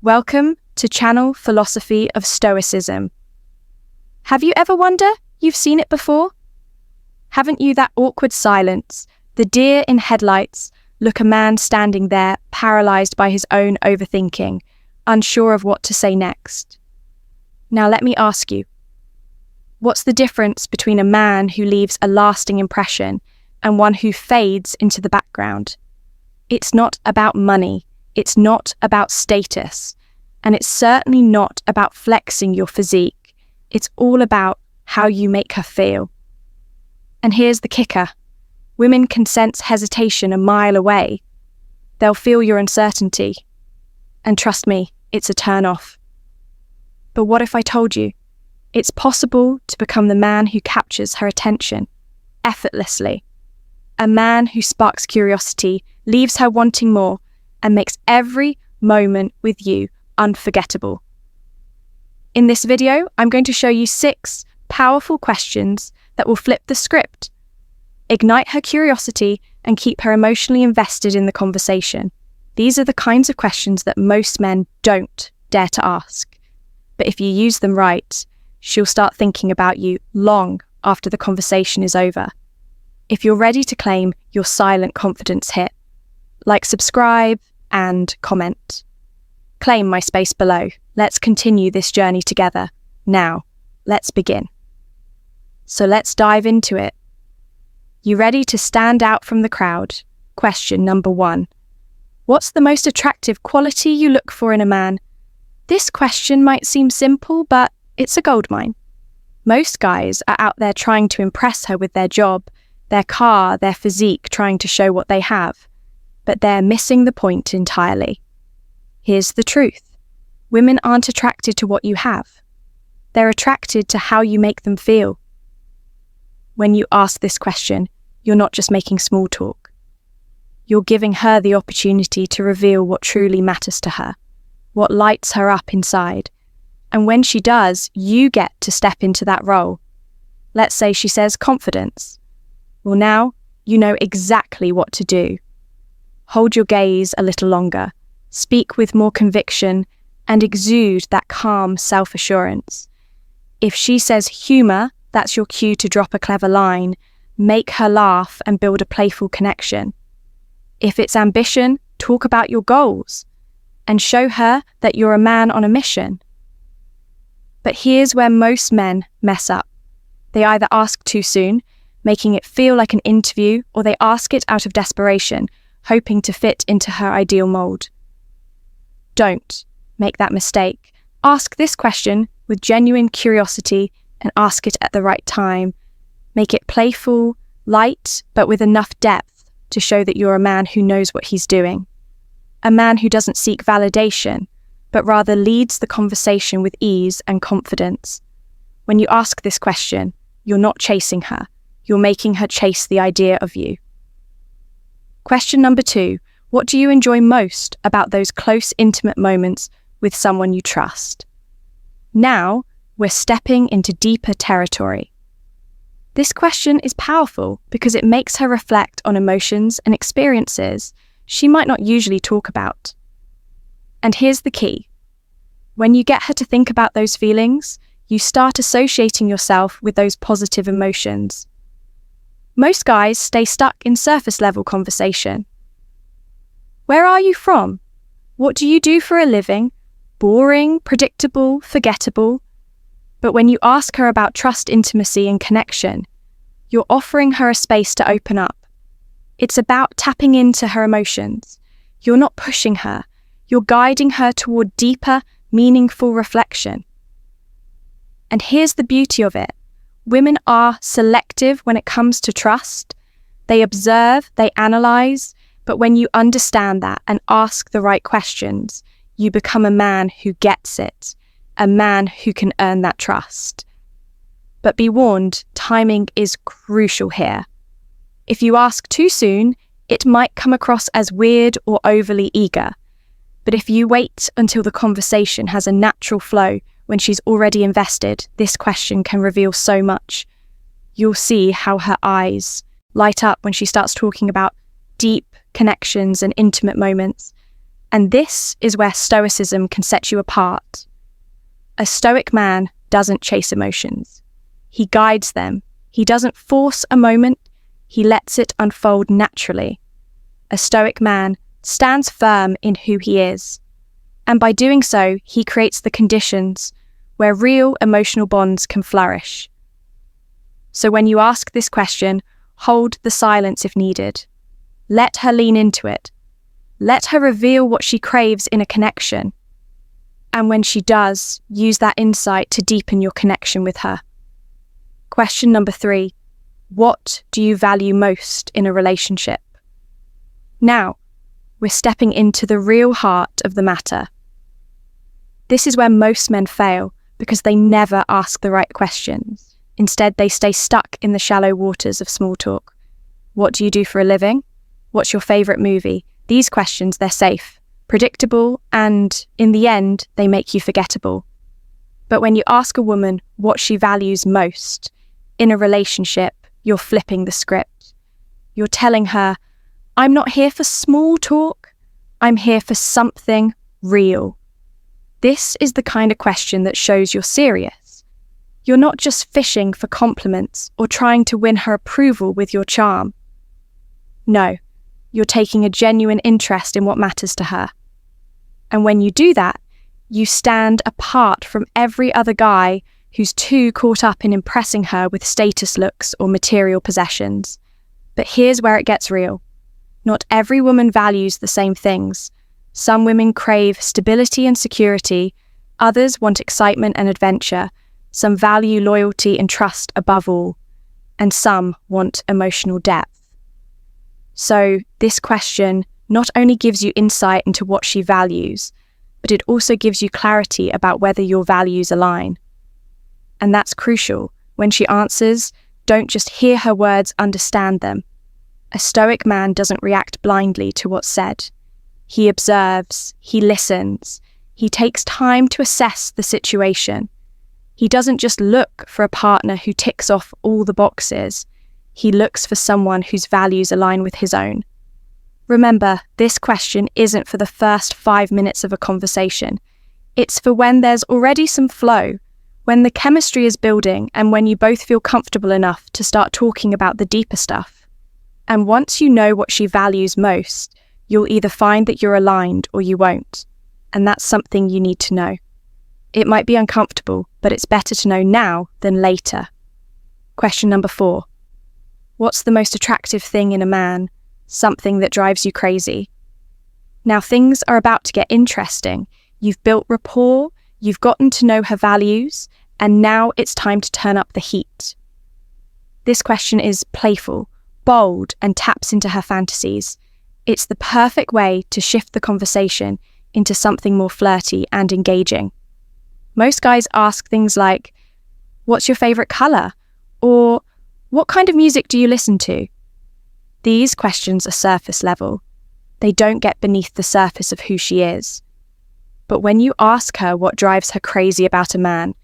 Welcome to Channel Philosophy of Stoicism. Have you ever wondered you've seen it before? Haven't you that awkward silence, the deer in headlights, look a man standing there paralyzed by his own overthinking, unsure of what to say next? Now let me ask you, what's the difference between a man who leaves a lasting impression and one who fades into the background? It's not about money, it's not about status, and it's certainly not about flexing your physique. It's all about how you make her feel. And here's the kicker. Women can sense hesitation a mile away. They'll feel your uncertainty. And trust me, it's a turn-off. But what if I told you? It's possible to become the man who captures her attention, effortlessly. A man who sparks curiosity, leaves her wanting more, and makes every moment with you unforgettable. In this video, I'm going to show you 6 powerful questions that will flip the script, ignite her curiosity, and keep her emotionally invested in the conversation. These are the kinds of questions that most men don't dare to ask. But if you use them right, she'll start thinking about you long after the conversation is over. If you're ready to claim your silent confidence hit, like, subscribe, and comment. Claim my space below. Let's continue this journey together. Now, let's begin. So let's dive into it. You ready to stand out from the crowd? Question number 1. What's the most attractive quality you look for in a man? This question might seem simple, but it's a goldmine. Most guys are out there trying to impress her with their job, their car, their physique, trying to show what they have. But they're missing the point entirely. Here's the truth. Women aren't attracted to what you have. They're attracted to how you make them feel. When you ask this question, you're not just making small talk. You're giving her the opportunity to reveal what truly matters to her, what lights her up inside. And when she does, you get to step into that role. Let's say she says confidence. Well, now you know exactly what to do. Hold your gaze a little longer, speak with more conviction, and exude that calm self-assurance. If she says humour, that's your cue to drop a clever line, make her laugh and build a playful connection. If it's ambition, talk about your goals, and show her that you're a man on a mission. But here's where most men mess up. They either ask too soon, making it feel like an interview, or they ask it out of desperation, hoping to fit into her ideal mold. Don't make that mistake. Ask this question with genuine curiosity and ask it at the right time. Make it playful, light, but with enough depth to show that you're a man who knows what he's doing. A man who doesn't seek validation, but rather leads the conversation with ease and confidence. When you ask this question, you're not chasing her. You're making her chase the idea of you. Question number 2. What do you enjoy most about those close, intimate moments with someone you trust? Now, we're stepping into deeper territory. This question is powerful because it makes her reflect on emotions and experiences she might not usually talk about. And here's the key. When you get her to think about those feelings, you start associating yourself with those positive emotions. Most guys stay stuck in surface-level conversation. Where are you from? What do you do for a living? Boring, predictable, forgettable. But when you ask her about trust, intimacy, and connection, you're offering her a space to open up. It's about tapping into her emotions. You're not pushing her. You're guiding her toward deeper, meaningful reflection. And here's the beauty of it. Women are selective when it comes to trust. They observe, they analyze, but when you understand that and ask the right questions, you become a man who gets it, a man who can earn that trust. But be warned, timing is crucial here. If you ask too soon, it might come across as weird or overly eager. But if you wait until the conversation has a natural flow, when she's already invested, this question can reveal so much. You'll see how her eyes light up when she starts talking about deep connections and intimate moments. And this is where Stoicism can set you apart. A Stoic man doesn't chase emotions. He guides them. He doesn't force a moment. He lets it unfold naturally. A Stoic man stands firm in who he is. And by doing so, he creates the conditions where real emotional bonds can flourish. So when you ask this question, hold the silence if needed. Let her lean into it. Let her reveal what she craves in a connection. And when she does, use that insight to deepen your connection with her. Question number 3. What do you value most in a relationship? Now, we're stepping into the real heart of the matter. This is where most men fail because they never ask the right questions. Instead, they stay stuck in the shallow waters of small talk. What do you do for a living? What's your favourite movie? These questions, they're safe, predictable, and in the end, they make you forgettable. But when you ask a woman what she values most in a relationship, you're flipping the script. You're telling her, I'm not here for small talk, I'm here for something real. This is the kind of question that shows you're serious. You're not just fishing for compliments or trying to win her approval with your charm. No, you're taking a genuine interest in what matters to her. And when you do that, you stand apart from every other guy who's too caught up in impressing her with status looks or material possessions. But here's where it gets real. Not every woman values the same things. Some women crave stability and security, others want excitement and adventure, some value loyalty and trust above all, and some want emotional depth. So this question not only gives you insight into what she values, but it also gives you clarity about whether your values align. And that's crucial. When she answers, don't just hear her words, understand them. A Stoic man doesn't react blindly to what's said. He observes, he listens, he takes time to assess the situation. He doesn't just look for a partner who ticks off all the boxes. He looks for someone whose values align with his own. Remember, this question isn't for the first 5 minutes of a conversation. It's for when there's already some flow, when the chemistry is building, and when you both feel comfortable enough to start talking about the deeper stuff. And once you know what she values most, you'll either find that you're aligned or you won't. And that's something you need to know. It might be uncomfortable, but it's better to know now than later. Question number 4. What's the most attractive thing in a man? Something that drives you crazy. Now things are about to get interesting. You've built rapport, you've gotten to know her values, and now it's time to turn up the heat. This question is playful, bold, and taps into her fantasies. It's the perfect way to shift the conversation into something more flirty and engaging. Most guys ask things like, what's your favourite colour? Or what kind of music do you listen to? These questions are surface level. They don't get beneath the surface of who she is. But when you ask her what drives her crazy about a man,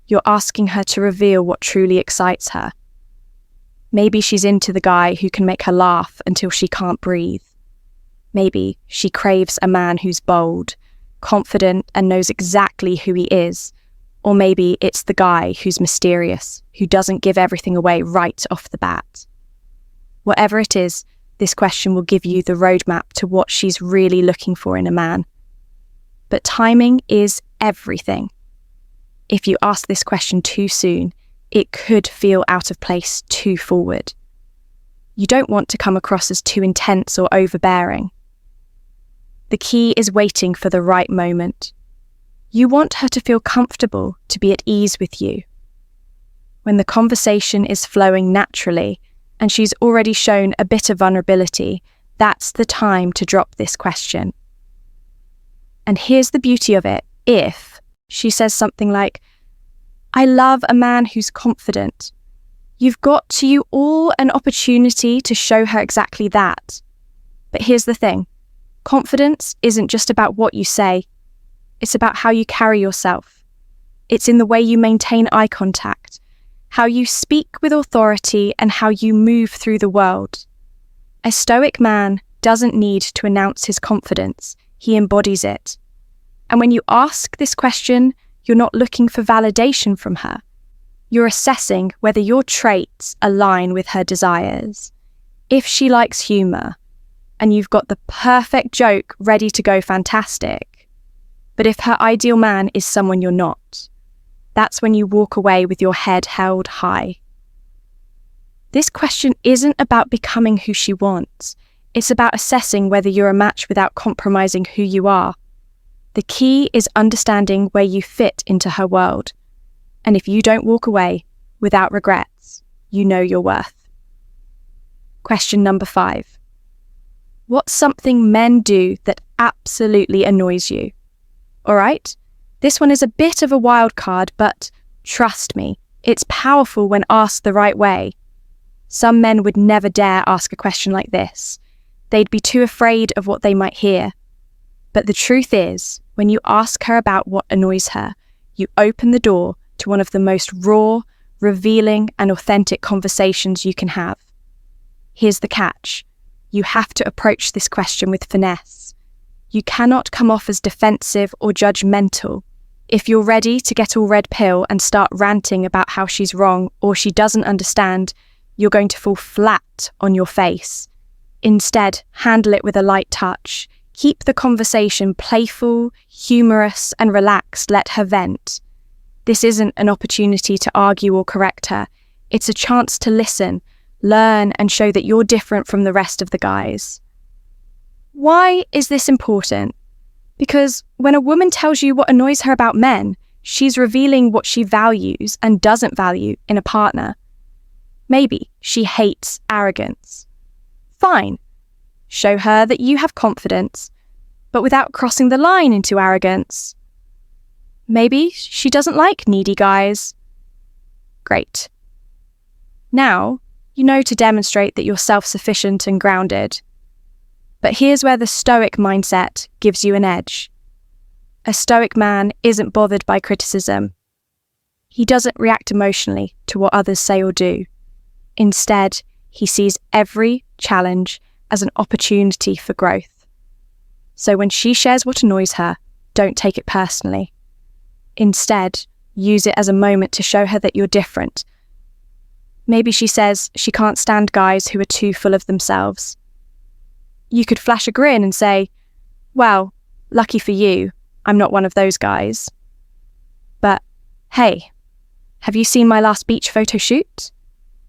you're asking her to reveal what truly excites her. Maybe she's into the guy who can make her laugh until she can't breathe. Maybe she craves a man who's bold, confident, and knows exactly who he is. Or maybe it's the guy who's mysterious, who doesn't give everything away right off the bat. Whatever it is, this question will give you the roadmap to what she's really looking for in a man. But timing is everything. If you ask this question too soon, it could feel out of place too forward. You don't want to come across as too intense or overbearing. The key is waiting for the right moment. You want her to feel comfortable, to be at ease with you. When the conversation is flowing naturally and she's already shown a bit of vulnerability, that's the time to drop this question. And here's the beauty of it. If she says something like, I love a man who's confident, you've got to you all an opportunity to show her exactly that. But here's the thing. Confidence isn't just about what you say. It's about how you carry yourself. It's in the way you maintain eye contact, how you speak with authority, and how you move through the world. A Stoic man doesn't need to announce his confidence. he embodies it. And when you ask this question, you're not looking for validation from her. You're assessing whether your traits align with her desires. If she likes humour, and you've got the perfect joke ready to go, fantastic. But if her ideal man is someone you're not, that's when you walk away with your head held high. This question isn't about becoming who she wants. It's about assessing whether you're a match without compromising who you are. The key is understanding where you fit into her world. And if you don't walk away without regrets, you know your worth. Question number 5. What's something men do that absolutely annoys you? All right, this one is a bit of a wild card, but trust me, it's powerful when asked the right way. Some men would never dare ask a question like this. They'd be too afraid of what they might hear. But the truth is, when you ask her about what annoys her, you open the door to one of the most raw, revealing, and authentic conversations you can have. Here's the catch. You have to approach this question with finesse. You cannot come off as defensive or judgmental. If you're ready to get all red pill and start ranting about how she's wrong or she doesn't understand, you're going to fall flat on your face. Instead, handle it with a light touch. Keep the conversation playful, humorous, and relaxed. Let her vent. This isn't an opportunity to argue or correct her. It's a chance to listen, learn, and show that you're different from the rest of the guys. Why is this important? Because when a woman tells you what annoys her about men, she's revealing what she values and doesn't value in a partner. Maybe she hates arrogance. Fine. Show her that you have confidence, but without crossing the line into arrogance. Maybe she doesn't like needy guys. Great. Now, you know to demonstrate that you're self-sufficient and grounded. But here's where the Stoic mindset gives you an edge. A Stoic man isn't bothered by criticism. He doesn't react emotionally to what others say or do. Instead, he sees every challenge as an opportunity for growth. So when she shares what annoys her, don't take it personally. Instead, use it as a moment to show her that you're different. Maybe she says she can't stand guys who are too full of themselves. You could flash a grin and say, well, lucky for you, I'm not one of those guys. But hey, have you seen my last beach photo shoot?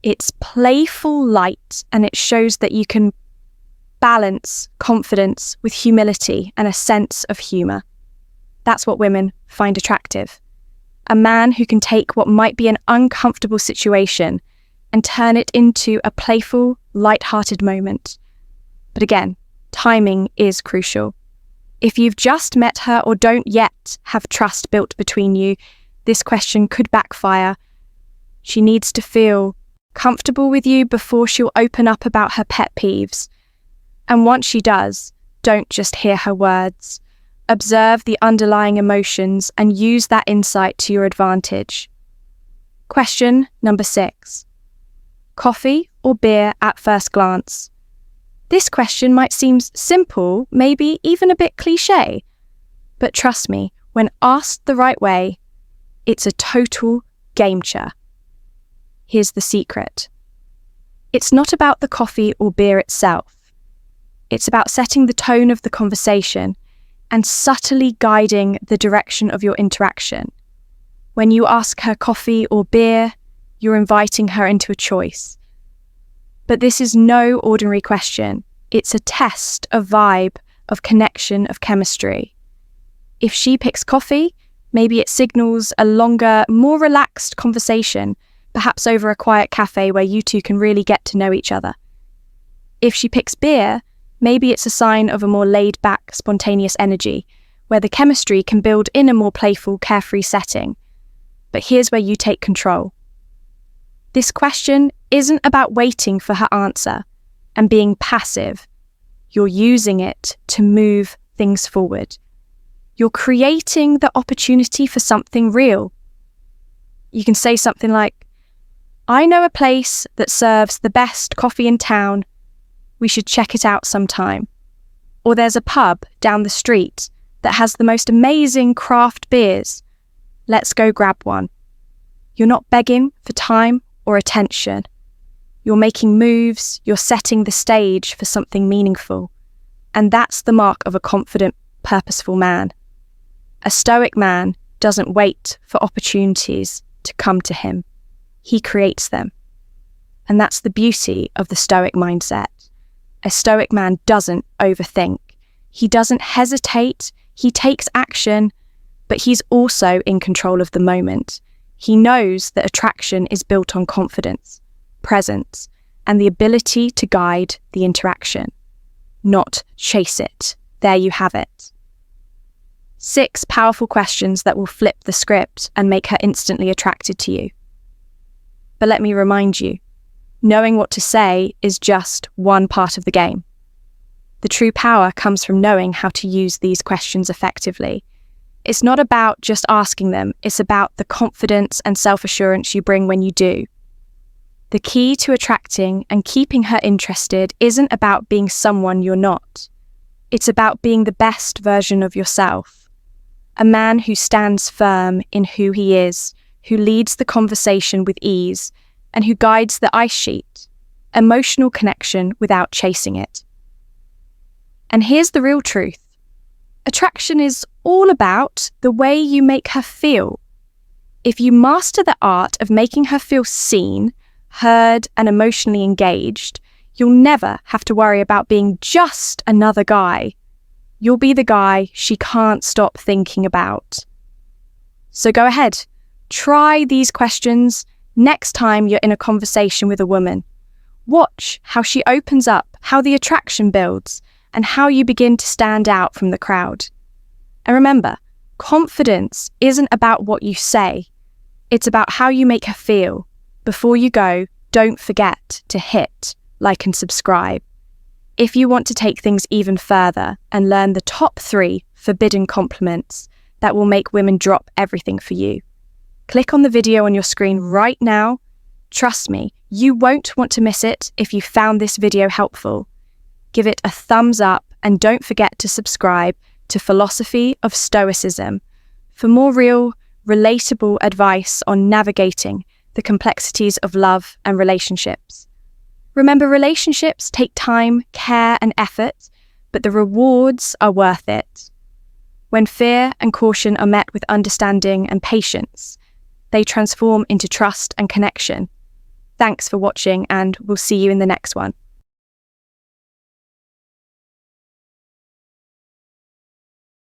It's playful light, and it shows that you can balance confidence with humility and a sense of humour. That's what women find attractive. A man who can take what might be an uncomfortable situation and turn it into a playful, light-hearted moment. But again, timing is crucial. If you've just met her or don't yet have trust built between you, this question could backfire. She needs to feel comfortable with you before she'll open up about her pet peeves. And once she does, don't just hear her words. Observe the underlying emotions and use that insight to your advantage. Question number 6. Coffee or beer at first glance? This question might seem simple, maybe even a bit cliché. But trust me, when asked the right way, it's a total game changer. Here's the secret. It's not about the coffee or beer itself. It's about setting the tone of the conversation and subtly guiding the direction of your interaction. When you ask her coffee or beer, you're inviting her into a choice. But this is no ordinary question. It's a test of vibe, of connection, of chemistry. If she picks coffee, maybe it signals a longer, more relaxed conversation, perhaps over a quiet cafe where you two can really get to know each other. If she picks beer, maybe it's a sign of a more laid-back, spontaneous energy, where the chemistry can build in a more playful, carefree setting. But here's where you take control. This question isn't about waiting for her answer and being passive. You're using it to move things forward. You're creating the opportunity for something real. You can say something like, I know a place that serves the best coffee in town. We should check it out sometime. Or there's a pub down the street that has the most amazing craft beers. Let's go grab one. You're not begging for time or attention. You're making moves, you're setting the stage for something meaningful. And that's the mark of a confident, purposeful man. A stoic man doesn't wait for opportunities to come to him. He creates them. And that's the beauty of the stoic mindset. A stoic man doesn't overthink. He doesn't hesitate. He takes action, but he's also in control of the moment. He knows that attraction is built on confidence, presence, and the ability to guide the interaction, not chase it. There you have it. 6 powerful questions that will flip the script and make her instantly attracted to you. But let me remind you, knowing what to say is just one part of the game. The true power comes from knowing how to use these questions effectively. It's not about just asking them, it's about the confidence and self-assurance you bring when you do. The key to attracting and keeping her interested isn't about being someone you're not. It's about being the best version of yourself. A man who stands firm in who he is, who leads the conversation with ease, and who guides the ice sheet. Emotional connection without chasing it. And here's the real truth. Attraction is all about the way you make her feel. If you master the art of making her feel seen, heard, and emotionally engaged, you'll never have to worry about being just another guy. You'll be the guy she can't stop thinking about. So go ahead, try these questions next time you're in a conversation with a woman. Watch how she opens up, how the attraction builds, and how you begin to stand out from the crowd. And remember, confidence isn't about what you say. It's about how you make her feel. Before you go, don't forget to hit like and subscribe. If you want to take things even further and learn the top 3 forbidden compliments that will make women drop everything for you, click on the video on your screen right now. Trust me, you won't want to miss it if you found this video helpful. Give it a thumbs up and don't forget to subscribe to Philosophy of Stoicism for more real, relatable advice on navigating the complexities of love and relationships. Remember, relationships take time, care, and effort, but the rewards are worth it. When fear and caution are met with understanding and patience, they transform into trust and connection. Thanks for watching, and we'll see you in the next one.